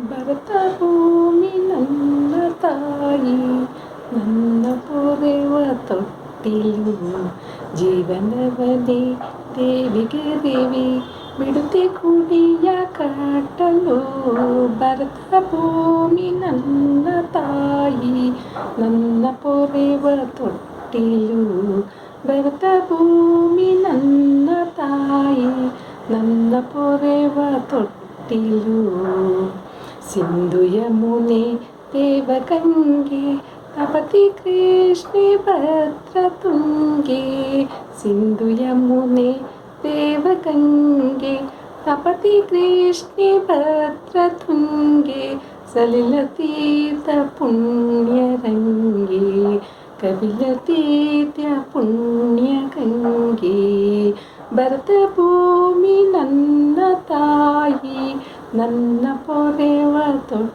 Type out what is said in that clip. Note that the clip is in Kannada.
ಭರತ ಭೂಮಿ ನನ್ನ ತಾಯಿ, ನನ್ನ ಪೊರೆವ ತೊಟ್ಟಿಲು. ಜೀವನವನೇ ದೇವಿಗೆ ದೇವಿ, ಬಿಡುತ್ತೆ ಕುಡಿಯ ಕಟ್ಟಲು. ಭರತ ಭೂಮಿ ನನ್ನ ತಾಯಿ, ನನ್ನ ಪೊರೆವ ತೊಟ್ಟಿಲು. ಭರತ ಭೂಮಿ ನನ್ನ ತಾಯಿ, ನನ್ನ ಪೊರೆವ ತೊಟ್ಟಿಲು. ಸಿಂಧು ಯಮುನೆ ದೇವಗಂಗೆ, ತಪತಿ ಕೃಷ್ಣೆ ಭದ್ರತುಂಗೆ. ಸಿಂಧು ಯಮುನೆ ದೇವಗಂಗೆ, ತಪತಿ ಕೃಷ್ಣೆ ಭದ್ರತುಂಗೆ. ಸಲಿಲ ತೀರ್ಥ ಪುಣ್ಯರಂಗೆ, ಕಪಿಲ ತೀರ್ಥ ಪುಣ್ಯ ಗಂಗೆ. ಭರತ ಭೂಮಿ ನನ್ನ ತಾಯಿ, ನನ್ನ ಪೊರೆವ ತೊಟ್ಟಿಲು.